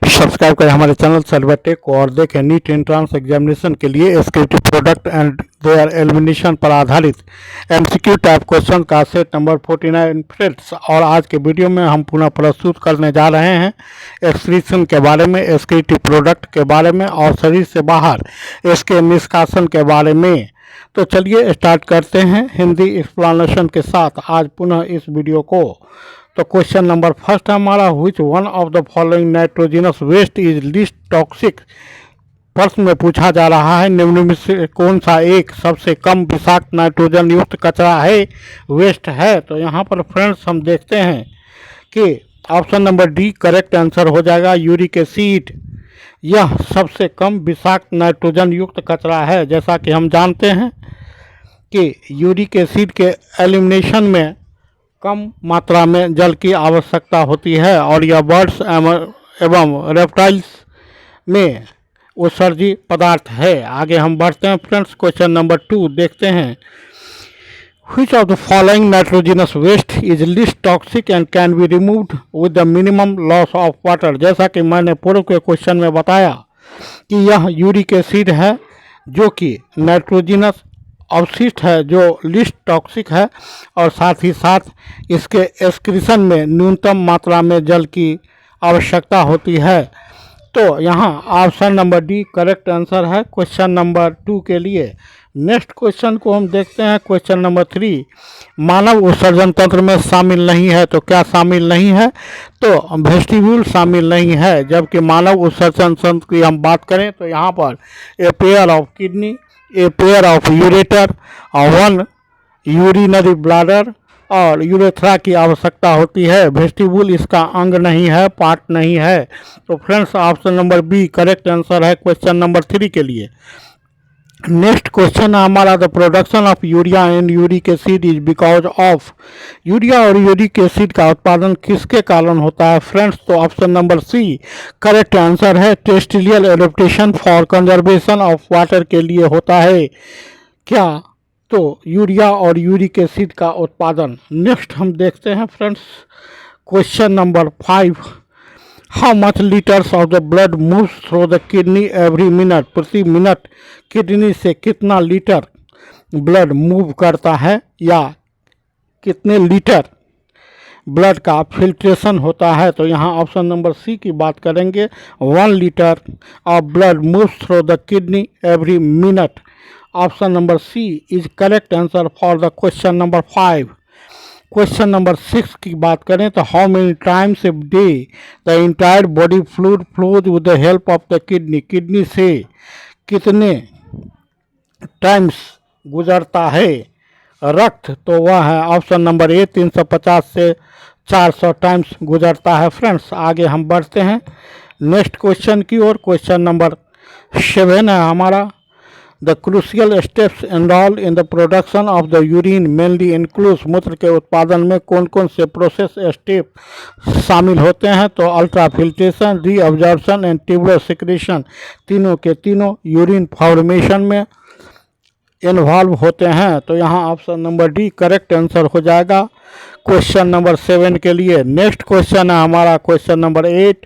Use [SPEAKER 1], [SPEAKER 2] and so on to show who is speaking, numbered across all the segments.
[SPEAKER 1] Subscribe करें हमारे channel server take और देखें नीट एंट्रेंस एग्जामिनेशन के लिए एसक्यूटी प्रोडक्ट एंड देयर एलिमिनेशन पर आधारित एमसीक्यू टाइप क्वेश्चन का सेट नंबर 49 फ्रेंड्स। और आज के वीडियो में हम पुनः प्रस्तुत करने जा रहे हैं एक्सक्रीशन के बारे में, एसक्यूटी प्रोडक्ट के बारे में और शरीर से बाहर इसके निष्कासन के बारे में। तो चलिए स्टार्ट करते हैं हिंदी एक्सप्लेनेशन के साथ आज पुनः इस वीडियो को। तो क्वेश्चन नंबर फर्स्ट है हमारा, which one of the following nitrogenous waste is least toxic. प्रश्न में पूछा जा रहा है निम्न में से कौन सा एक सबसे कम विषाक्त नाइट्रोजन युक्त कचरा है, वेस्ट है। तो यहाँ पर फ्रेंड्स हम देखते हैं कि option number D correct answer हो जाएगा, यूरिक एसिड। यह सबसे कम विषाक्त नाइट्रोजन युक्त कचरा है। जैसा कि हम जानते हैं कि यूरिक एसिड के एलिमिनेशन में कम मात्रा में जल की आवश्यकता होती है और यह बर्ड्स एवं रेप्टाइल्स में उत्सर्जी पदार्थ है। आगे हम बढ़ते हैं फ्रेंड्स, क्वेश्चन नंबर 2 देखते हैं। Which of the following nitrogenous waste is least toxic and can be removed with the minimum loss of water। जैसा कि मैंने पूर्व के क्वेश्चन में बताया कि यह यूरिक एसिड है जो कि नाइट्रोजिनस अवशिष्ट है जो लिस्ट टॉक्सिक है और साथ ही साथ इसके एक्सक्रीशन में न्यूनतम मात्रा में जल की आवश्यकता होती है। तो यहाँ option number D correct answer है क्वेश्चन नंबर 2 के लिए। नेक्स्ट क्वेश्चन को हम देखते हैं, क्वेश्चन नंबर 3। मानव उत्सर्जन तंत्र में शामिल नहीं है। तो क्या शामिल नहीं है? तो वेस्टिब्यूल शामिल नहीं है। जबकि मानव उत्सर्जन तंत्र की हम बात करें तो यहाँ पर a pair of kidney, a pair of ureter और वन यूरिनरी ब्लैडर और यूरेथ्रा की आवश्यकता होती है। वेस्टिब्यूल इसका अंग नहीं है, पार्ट नहीं है। तो friends option number B correct answer है क्वेश्चन नंबर 3 के लिए। नेक्स्ट क्वेश्चन है हमारा, the production of urea and uric acid is because of. Urea और यूरिक एसिड का उत्पादन किसके कारण होता है फ्रेंड्स? तो option number C correct answer है, terrestrial adaptation for conservation of water के लिए होता है। क्या? तो यूरिया और यूरिक एसिड का उत्पादन। नेक्स्ट हम देखते हैं friends, question number 5। How much litres of the blood moves through the kidney every minute. प्रति मिनट किडनी से कितना लीटर ब्लड मूव करता है या कितने लीटर ब्लड का फिल्ट्रेशन होता है। तो यहाँ ऑप्शन नंबर सी की बात करेंगे, 1 litre of blood moves through the kidney every minute. Option number C is correct answer for the question number 5। Question number 6 की बात करें तो how many times a day the entire body fluid flows with the help of the kidney. Kidney से कितने times गुजरता है रक्त? तो वह है ऑप्शन नंबर ए 350 से 400 टाइम्स गुजरता है फ्रेंड्स। आगे हम बढ़ते हैं नेक्स्ट क्वेश्चन की ओर। क्वेश्चन नंबर 7 है हमारा, the crucial steps involve in the production of the urine mainly includes. मूत्र के उत्पादन में कौन कौन से प्रोसेस स्टेप शामिल होते हैं? तो ultra filtration, reabsorption and tubular secretion, तीनों के तीनों यूरिन फॉर्मेशन में इन्वॉल्व होते हैं। तो यहाँ option number D correct answer हो जाएगा क्वेश्चन नंबर 7 के लिए। नेक्स्ट क्वेश्चन है हमारा question number 8।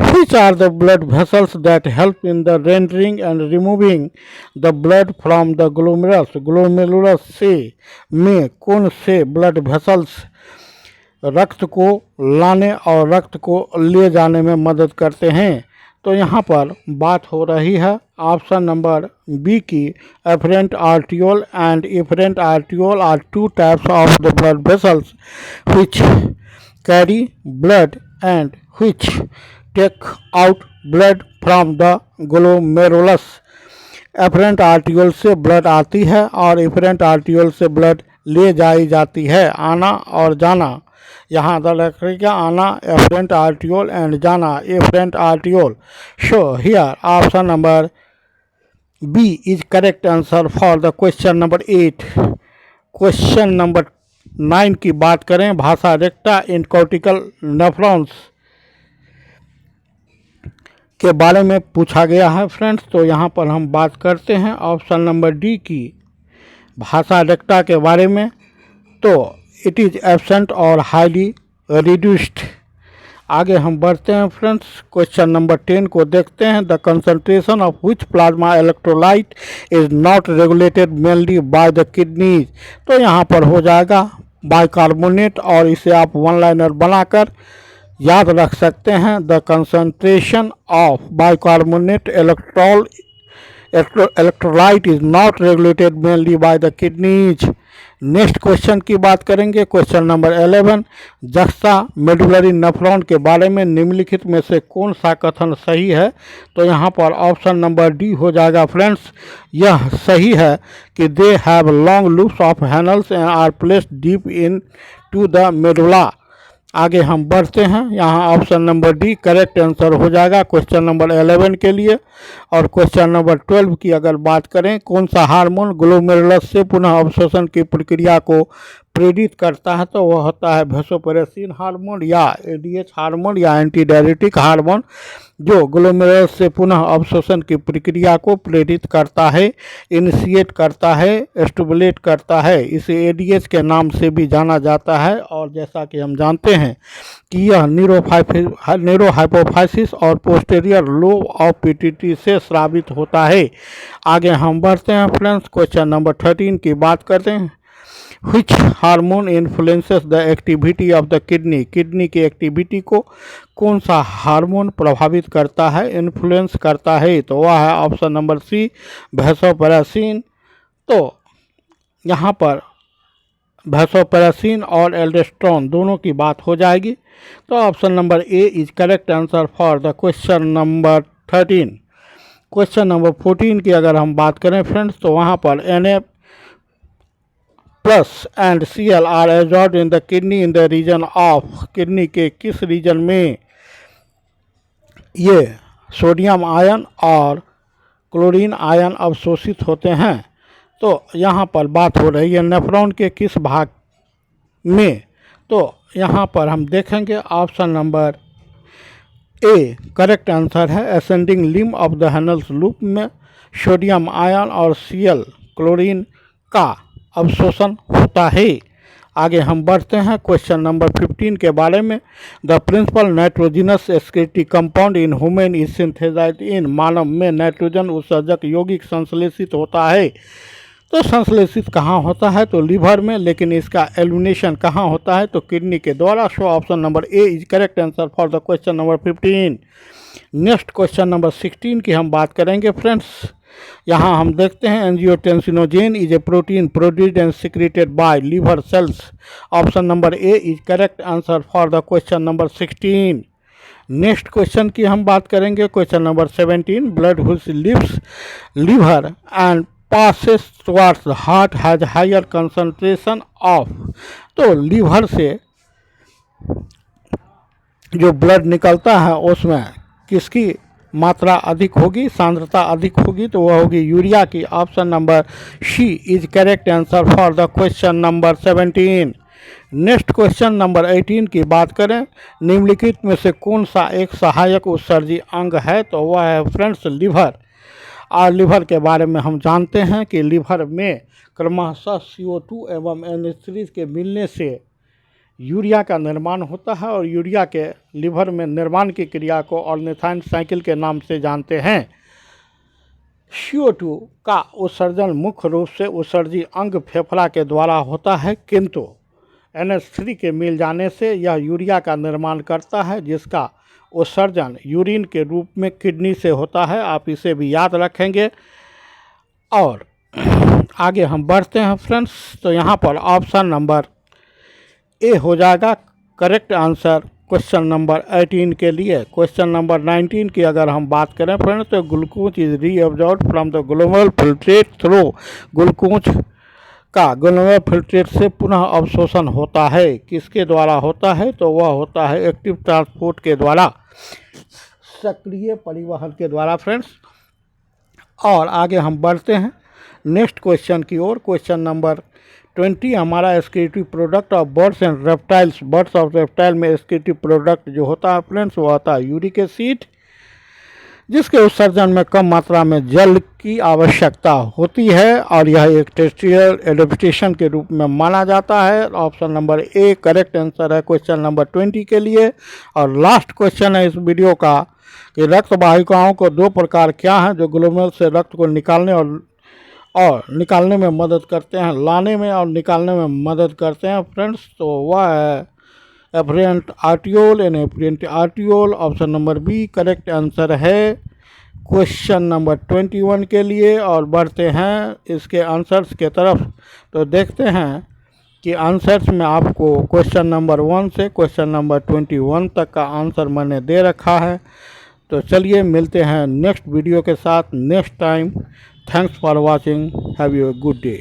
[SPEAKER 1] Which are the blood vessels that help in the rendering and removing the blood from the glomerulus. Glomerulus से में कौन से ब्लड वेसल्स रक्त को लाने और रक्त को ले जाने में मदद करते हैं? तो यहाँ पर बात हो रही है ऑप्शन नंबर बी की, afferent arteriole and efferent arteriole are 2 types of the blood vessels which carry blood and which take out blood from the glomerulus। Efferent arteriole से ब्लड आती है और इफरेंट आर्टियोल से ब्लड ले जाई जाती है। आना और जाना, यहाँ रखिएगा आना एफरेंट आर्टियोल एंड जाना efferent arteriole. So here option number B is correct answer for the question number 8। Question number 9 की बात करें, भाषा रेक्टा इन कॉर्टिकल नेफ्रॉन्स के बारे में पूछा गया है फ्रेंड्स। तो यहाँ पर हम बात करते हैं ऑप्शन नंबर डी की, भाषा रेक्टा के बारे में। तो इट इज़ एब्सेंट और हाईली रिड्यूस्ड। आगे हम बढ़ते हैं फ्रेंड्स, क्वेश्चन नंबर 10 को देखते हैं। The concentration of which plasma electrolyte is not regulated mainly by the kidneys. तो यहाँ पर हो जाएगा बाइकार्बोनेट, और इसे आप वन लाइनर बनाकर याद रख सकते हैं। The concentration of bicarbonate electrolyte is not regulated mainly by the kidneys। Next question की बात करेंगे, क्वेश्चन नंबर 11। जक्सा मेडुलरी नेफ्रॉन के बारे में निम्नलिखित में से कौन सा कथन सही है। तो यहाँ पर ऑप्शन नंबर डी हो जाएगा फ्रेंड्स, यह सही है कि they have long loops of Henle's and are placed deep into the medulla. आगे हम बढ़ते हैं, यहाँ option number D correct answer हो जाएगा क्वेश्चन नंबर 11 के लिए। और क्वेश्चन नंबर 12 की अगर बात करें, कौन सा हार्मोन ग्लोमेरुलस से पुनः अवशोषण की प्रक्रिया को प्रेरित करता है। तो वह होता है वैसोप्रेसिन हार्मोन या एडीएच हार्मोन या एंटी डायरेटिक हार्मोन, जो ग्लोमेरुलस से पुनः अवशोषण की प्रक्रिया को प्रेरित करता है, इनिशिएट करता है, स्टिमुलेट करता है। इसे एडीएच के नाम से भी जाना जाता है। और जैसा कि हम जानते हैं कि यह न्यूरोहाइपोफाइसिस और पोस्टेरियर लोब ऑफ पीटीटी से स्रावित होता है। आगे हम बढ़ते हैं फ्रेंड्स, क्वेश्चन नंबर 13 की बात करते हैं। Which hormone influences the activity of the kidney. Kidney की एक्टिविटी को कौन सा हार्मोन प्रभावित करता है, इन्फ्लुएंस करता है। तो वह है ऑप्शन नंबर सी वैसोप्रेसिन। तो यहाँ पर वैसोप्रेसिन और एल्डोस्टेरोन दोनों की बात हो जाएगी। तो option number A is correct answer for the question number 13। Question number 14 की अगर हम बात करें फ्रेंड्स, तो वहाँ पर Na plus and Cl are absorbed in the kidney in the region of. Kidney के किस रीजन में ये सोडियम आयन और क्लोरीन आयन अवशोषित होते हैं। तो यहाँ पर बात हो रही है नेफ्रॉन के किस भाग में। तो यहाँ पर हम देखेंगे option number A correct answer है। Ascending limb of the Henle's loop में सोडियम आयन और Cl क्लोरीन का अवशोषण होता है। आगे हम बढ़ते हैं क्वेश्चन नंबर 15 के बारे में। The principal nitrogenous excretory compound in human is synthesized in. मानव में नाइट्रोजन उत्सर्जक यौगिक संश्लेषित होता है। तो संश्लेषित कहाँ होता है, तो लीवर में, लेकिन इसका एलिमिनेशन कहाँ होता है, तो किडनी के द्वारा। So option number A is correct answer for the question number 15। Next question number 16 की हम बात करेंगे फ्रेंड्स। यहाँ हम देखते हैं angiotensinogen is a protein produced and secreted by liver cells. Option number A is correct answer for the question number 16। Next question की हम बात करेंगे, question number 17। Blood which leaves liver and passes towards the heart has higher concentration of। तो liver से जो blood निकलता है उसमें किसकी मात्रा अधिक होगी, सांद्रता अधिक होगी, तो वह होगी यूरिया की। Option number C is correct answer for the question number 17। Next question number 18 की बात करें, निम्नलिखित में से कौन सा एक सहायक उत्सर्जी अंग है। तो वह है फ्रेंड्स लीवर। और लीवर के बारे में हम जानते हैं कि लीवर में क्रमशः CO2 एवं NH3 के मिलने से यूरिया का निर्माण होता है। और यूरिया के लीवर में निर्माण की क्रिया को ऑर्निथाइन साइकिल के नाम से जानते हैं। CO2 का उत्सर्जन मुख्य रूप से उत्सर्जी अंग फेफड़ा के द्वारा होता है, किंतु NH3 के मिल जाने से यह यूरिया का निर्माण करता है, जिसका उत्सर्जन यूरिन के रूप में किडनी से होता है। आप इसे भी याद रखेंगे। और आगे हम बढ़ते हैं फ्रेंड्स, तो यहाँ पर ऑप्शन नंबर ए हो जाएगा करेक्ट आंसर क्वेश्चन नंबर 18 के लिए। क्वेश्चन नंबर 19 की अगर हम बात करें फ्रेंड्स, तो glucose is reabsorbed from the glomerular filtrate through. Glucose का ग्लोमेरुलर फिल्ट्रेट से पुनः अवशोषण होता है, किसके द्वारा होता है, तो वह होता है एक्टिव ट्रांसपोर्ट के द्वारा, सक्रिय परिवहन के द्वारा फ्रेंड्स। और आगे हम बढ़ते हैं नेक्स्ट क्वेश्चन की ओर। क्वेश्चन नंबर 20 हमारा excretive product of birds and reptiles. Birds और रेप्टाइल में एक्सक्रीटिव प्रोडक्ट जो होता है फ्रेंड्स, वो होता है यूरिक एसिड। जिसके उत्सर्जन में कम मात्रा में जल की आवश्यकता होती है और यह एक टेरेस्ट्रियल एडेप्टेशन के रूप में माना जाता है। Option number A correct answer है क्वेश्चन नंबर 20 के लिए। और लास्ट क्वेश्चन है इस वीडियो का कि रक्त वाहिकाओं को दो प्रकार क्या हैं जो ग्लोमेरुल से रक्त को निकालने और निकालने में मदद करते हैं, लाने में और निकालने में मदद करते हैं फ्रेंड्स। तो वह है afferent arteriole and efferent arteriole. Option number B correct answer है क्वेश्चन नंबर 21 के लिए। और बढ़ते हैं इसके आंसर्स के तरफ, तो देखते हैं कि आंसर्स में आपको क्वेश्चन नंबर 1 से क्वेश्चन नंबर 21 तक का आंसर मैंने दे रखा है। तो चलिए मिलते हैं नेक्स्ट वीडियो के साथ next time. Thanks for watching, have you good day.